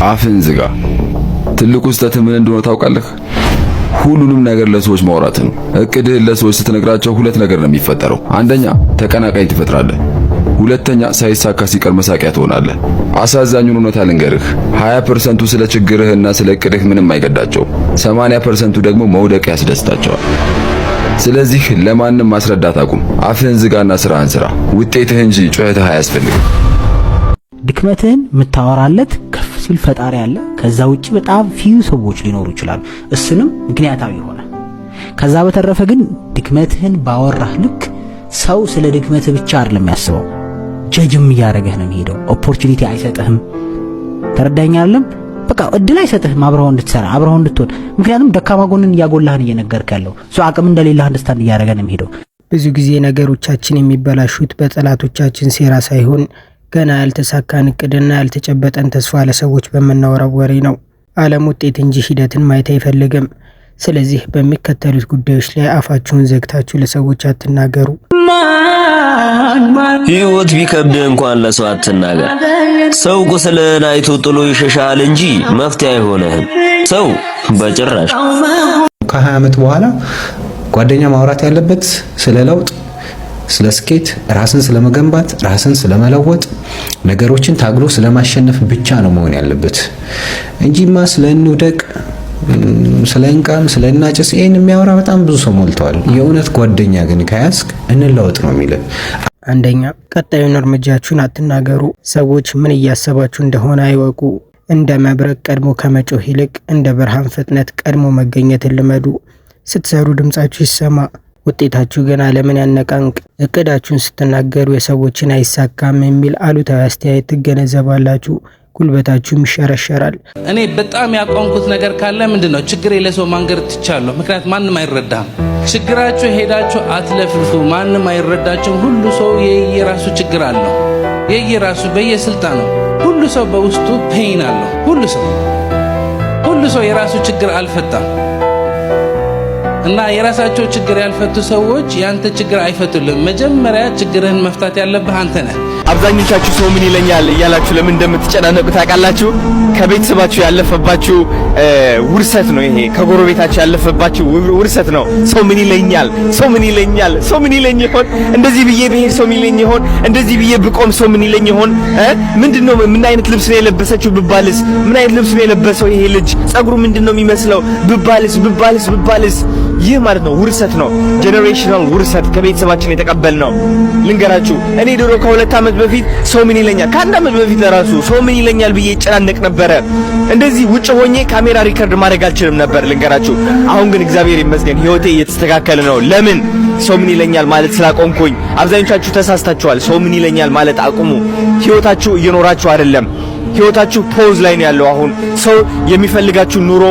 አፍን ዝጋ። ትልቁ ስህተት ምን እንደሆነ ታውቃለህ? ሁሉንም ነገር ለሰዎች ማውራት ነው። እቅድህን ለሰዎች ስትነግራቸው ሁለት ነገር ነው የሚፈጠረው። አንደኛ ተቀናቃኝ ትፈጥራለህ። ሁለተኛ ሳይሳካ ሲቀር መሳቂያ ትሆናለህ። አሳዛኙን እውነታ ልንገርህ፣ 20%ቱ ስለ ችግርህና ስለ እቅድህ ምንም አይገዳቸውም። 80%ቱ ደግሞ መውደቅ ያስደስታቸዋል። ስለዚህ ለማንም ማስረዳት አቁም። አፍህን ዝጋና ስራህን ስራ። ውጤትህ እንጂ ጩኸትህ አያስፈልግም። ድክመትህን የምታወራለት ከፍ ሲል ፈጣሪ አለ። ከዛ ውጪ በጣም ፊው ሰዎች ሊኖሩ ይችላሉ። እሱንም ምክንያታዊ ሆነ። ከዛ በተረፈ ግን ድክመትህን ባወራህ ልክ ሰው ስለ ድክመትህ ብቻ አይደለም የሚያስበው፣ ጀጅም እያደረገህ ነው የሚሄደው። ኦፖርቹኒቲ አይሰጥህም። ተረዳኛለም? በቃ እድል አይሰጥህም አብረው እንድትሰራ አብረው እንድትሆን። ምክንያቱም ደካማ ጎንን እያጎላህን እየነገርክ ያለው ሰው አቅም እንደሌለህ አንደርስታንድ እያደረገህ ነው የሚሄደው። ብዙ ጊዜ ነገሮቻችን የሚበላሹት በጠላቶቻችን ሴራ ሳይሆን ገና ያልተሳካን እቅድና ያልተጨበጠን ተስፋ ለሰዎች በመናወራው ወሬ ነው። ዓለም ውጤት እንጂ ሂደትን ማየት አይፈልግም። ስለዚህ በሚከተሉት ጉዳዮች ላይ አፋችሁን ዘግታችሁ ለሰዎች አትናገሩ። ሕይወት ቢከብድ እንኳን ለሰው አትናገር። ሰው ቁስልን አይቶ ጥሎ ይሸሻል እንጂ መፍትሄ አይሆንህም። ሰው በጭራሽ። ከ20 ዓመት በኋላ ጓደኛ ማውራት ያለበት ስለ ለውጥ፣ ስለ ስኬት፣ ራስን ስለመገንባት፣ ራስን ስለመለወጥ፣ ነገሮችን ታግሎ ስለማሸነፍ ብቻ ነው መሆን ያለበት እንጂማ ስለ እንውደቅ፣ ስለ እንቃም፣ ስለ እናጭስ ይሄን የሚያወራ በጣም ብዙ ሰው ሞልቷል። የእውነት ጓደኛ ግን ከያዝክ እንለውጥ ነው የሚለው። አንደኛ፣ ቀጣዩን እርምጃችሁን አትናገሩ። ሰዎች ምን እያሰባችሁ እንደሆነ አይወቁ። እንደ መብረቅ ቀድሞ ከመጮህ ይልቅ እንደ ብርሃን ፍጥነት ቀድሞ መገኘትን ልመዱ። ስትሰሩ ድምጻችሁ ይሰማ፣ ውጤታችሁ ግን ዓለምን ያነቃንቅ። እቅዳችሁን ስትናገሩ የሰዎችን አይሳካም የሚል አሉታዊ አስተያየት ትገነዘባላችሁ። ጉልበታችሁም ይሸረሸራል። እኔ በጣም ያቆምኩት ነገር ካለ ምንድነው? ችግር ለሰው ማንገር ትቻለሁ። ምክንያቱም ማንም አይረዳም። ችግራችሁ ሄዳችሁ አትለፍልፉ። ማንም አይረዳችሁም። ሁሉ ሰው የየራሱ ችግር አለው። የየራሱ በየስልጣኑ ሁሉ ሰው በውስጡ ፔን አለው። ሁሉ ሰው የራሱ ችግር አልፈታም። እና የራሳቸው ችግር ያልፈቱ ሰዎች ያንተ ችግር አይፈቱልም። መጀመሪያ ችግርህን መፍታት ያለብህ አንተ ነህ። አብዛኞቻችሁ ሰው ምን ይለኛል እያላችሁ ለምን እንደምትጨናነቁ ታውቃላችሁ? ከቤተሰባችሁ ያለፈባችሁ ውርሰት ነው ይሄ። ከጎረቤታችሁ ያለፈባችሁ ውርሰት ነው። ሰው ምን ይለኛል፣ ሰው ምን ይለኛል፣ ሰው ምን ይለኝ ይሆን? እንደዚህ ብዬ ብሄድ ሰው ምን ይለኝ ይሆን? እንደዚህ ብዬ ብቆም ሰው ምን ይለኝ ይሆን? ምንድነው? ምን አይነት ልብስ ነው የለበሰችው ብባልስ? ምን አይነት ልብስ ነው የለበሰው ይሄ ልጅ? ጸጉሩ ምንድነው የሚመስለው ብባልስ? ይህ ማለት ነው ውርሰት ነው። ጄኔሬሽናል ውርሰት ከቤተሰባችን የተቀበልነው። ልንገራችሁ፣ እኔ ድሮ ከ2 ዓመት በፊት ሰው ምን ይለኛል፣ ከ1 ዓመት በፊት ለራሱ ሰው ምን ይለኛል ብዬ ጨናነቅ ነበረ። እንደዚህ ውጭ ሆኜ ካሜራ ሪከርድ ማድረግ አልችልም ነበር ልንገራችሁ። አሁን ግን እግዚአብሔር ይመስገን ህይወቴ እየተስተካከለ ነው። ለምን? ሰው ምን ይለኛል ማለት ስላቆምኩኝ። አብዛኞቻችሁ ተሳስታችኋል። ሰው ምን ይለኛል ማለት አቁሙ። ህይወታችሁ እየኖራችሁ አይደለም። ህይወታችሁ ፖዝ ላይ ነው ያለው። አሁን ሰው የሚፈልጋችሁ ኑሮ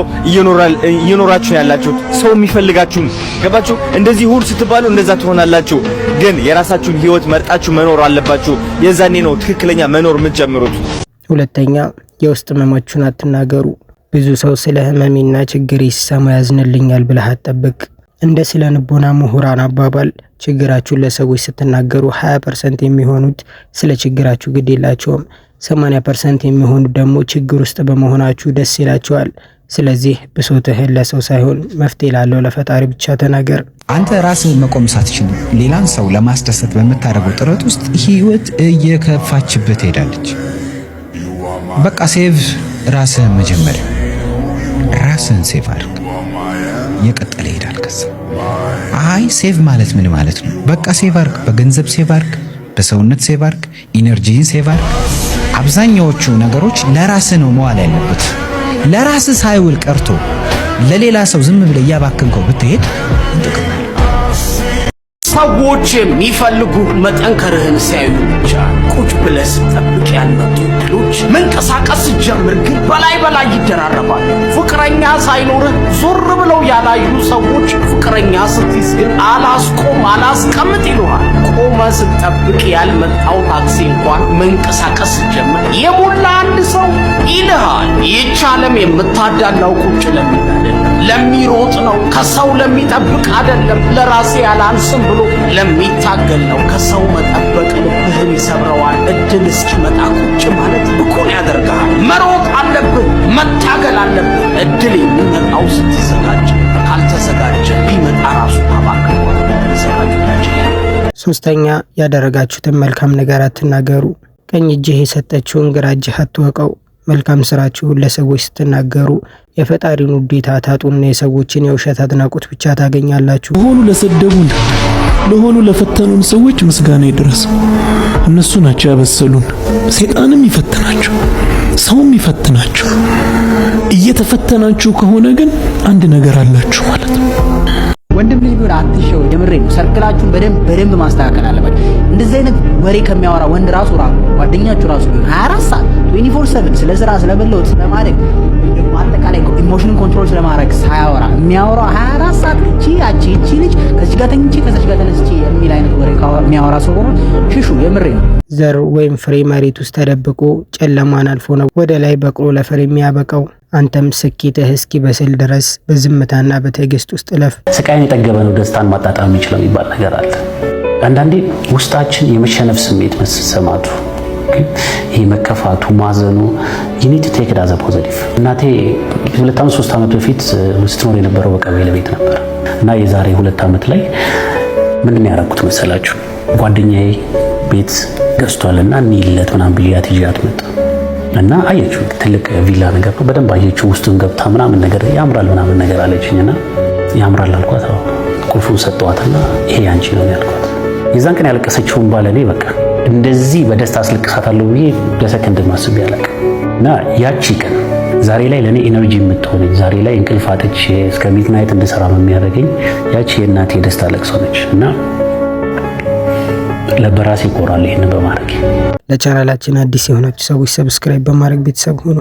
እየኖራችሁ ያላችሁት። ሰው የሚፈልጋችሁ ገባችሁ? እንደዚህ ሁሉ ስትባሉ እንደዛ ትሆናላችሁ። ግን የራሳችሁን ህይወት መርጣችሁ መኖር አለባችሁ። የዛኔ ነው ትክክለኛ መኖር የምትጀምሩት። ሁለተኛ፣ የውስጥ ህመማችሁን አትናገሩ። ብዙ ሰው ስለ ህመሜና ችግሬ ሲሰማ ያዝንልኛል ብለህ አትጠብቅ። እንደ ስለ ንቦና ምሁራን አባባል ችግራችሁን ለሰዎች ስትናገሩ 20% የሚሆኑት ስለ ችግራችሁ ግድ የላቸውም። 80% የሚሆኑት ደግሞ ችግር ውስጥ በመሆናችሁ ደስ ይላቸዋል። ስለዚህ ብሶትህን ለሰው ሳይሆን መፍትሄ ላለው ለፈጣሪ ብቻ ተናገር። አንተ ራስህ መቆም ሳትችል ሌላን ሰው ለማስደሰት በምታደርገው ጥረት ውስጥ ህይወት እየከፋችበት ሄዳለች። በቃ ሴቭ ራስህን መጀመሪያ ራስህን ሴቭ አድርግ። የቀጠለ ይሄዳል። ከዛ አይ ሴቭ ማለት ምን ማለት ነው? በቃ ሴቭ አድርግ። በገንዘብ ሴቭ አድርግ፣ በሰውነት ሴቭ አድርግ፣ ኢነርጂን ሴቭ አድርግ። አብዛኛዎቹ ነገሮች ለራስህ ነው መዋል ያለበት። ለራስህ ሳይውል ቀርቶ ለሌላ ሰው ዝም ብለህ እያባከንከው ብትሄድ ጥቅም አለ። ሰዎች የሚፈልጉ መጠንከርህን ሲያዩ ብቻ ቁጭ ብለህ ስትጠብቅ ያልመጡ ድሎች መንቀሳቀስ ስትጀምር ግን በላይ ይደራረባል። ፍቅረኛ ሳይኖርህ ዞር ብለው ያላዩ ሰዎች ፍቅረኛ ስትይዝ ግን አላስቀምጥ ይሉሃል። ቆመ ስትጠብቅ ያልመጣው ታክሲ እንኳን መንቀሳቀስ ስትጀምር የሞላ አንድ ሰው ይልሃል። ይህች ዓለም የምታዳላው ቁጭ ለሚል አይደለም፣ ለሚሮጥ ነው። ከሰው ለሚጠብቅ አይደለም፣ ለራሴ ያላንስም ብሎ ለሚታገል ነው። ከሰው መጠበቅ ልብህን ይሰብረዋል። እድል እስኪመጣ ቁጭ ማለት ብኩን ያደርግሃል። መሮጥ አለብህ። እድል የሚመጣው ስትዘጋጅ፣ ካልተዘጋጀ ቢመጣ ራሱ ታባክኗል። ተዘጋጅ። ሶስተኛ ያደረጋችሁትን መልካም ነገር አትናገሩ። ቀኝ እጅህ የሰጠችውን ግራ እጅህ አትወቀው። መልካም ስራችሁን ለሰዎች ስትናገሩ የፈጣሪን ውዴታ ታጡና የሰዎችን የውሸት አድናቆት ብቻ ታገኛላችሁ። ለሆኑ ለሰደቡን ለሆኑ ለፈተኑን ሰዎች ምስጋና ይድረስ። እነሱ ናቸው ያበሰሉን። ሰይጣንም ይፈትናቸው፣ ሰውም ይፈትናቸው። እየተፈተናችሁ ከሆነ ግን አንድ ነገር አላችሁ ማለት ነው። ወንድም ልጅ ቢሆን አትሸው። የምሬ ነው። ሰርክላችሁን በደንብ ማስተካከል አለበት። እንደዚህ አይነት ወሬ ከሚያወራ ወንድ ራሱ ጓደኛችሁ ራሱ 24 ሰዓት 24/7 ስለ ስራ ስለበለውት ስለማድረግ አጠቃላይ ኢሞሽንን ኮንትሮል ስለማድረግ ሳያወራ የሚያወራው 24 ሰዓት እቺ ልጅ ከዚህ ጋር ተኝቼ ከዚህ ጋር ተነስቼ የሚል አይነት ወሬ የሚያወራ ሰው ሆኖ ሽሹ። የምሬ ነው። ዘር ወይም ፍሬ መሬት ውስጥ ተደብቆ ጨለማን አልፎ ነው ወደ ላይ በቅሎ ለፍሬ የሚያበቃው። አንተም ስኬትህ እስኪበስል ድረስ በዝምታና በትዕግስት ውስጥ ለፍ። ስቃይን የጠገበ ነው ደስታን ማጣጣም የሚችለው የሚባል ነገር አለ። አንዳንዴ ውስጣችን የመሸነፍ ስሜት መሰማቱ፣ ይሄ መከፋቱ፣ ማዘኑ you need to take it as a positive። እናቴ 2-3 ዓመት በፊት ስትኖር የነበረው በቀበሌ ቤት ነበር እና የዛሬ 2 ዓመት ላይ ምንድን ያደረኩት መሰላችሁ? ጓደኛዬ ቤት ገዝቷልና እንይለት ምናምን ብያት ይዣት መጣ እና አየችው። ትልቅ ቪላ ነገር ነው። በደንብ አየችው። ውስጡን ገብታ ምናምን ነገር ያምራል ምናምን ነገር አለችኝና ያምራል አልኳት። ቁልፉን ሰጠዋትና ይሄ ያንቺ ነው ያልኳት። የዛን ቀን ያለቀሰችውን ባለኔ በቃ እንደዚህ በደስታ አስለቅሳታለሁ ብዬ ለሰከንድ ማስብ ያለቀ እና ያቺ ቀን ዛሬ ላይ ለኔ ኤነርጂ የምትሆነኝ፣ ዛሬ ላይ እንቅልፍ አጥቼ እስከ ሚድናይት እንድሰራ የሚያደርገኝ ያቺ የእናቴ የደስታ ለቅሶ ነች እና ለበራሴ ይቆራል ይሄን በማድረግ። ለቻናላችን አዲስ የሆናችሁ ሰዎች ሰብስክራይብ በማድረግ ቤተሰብ ሁኑ።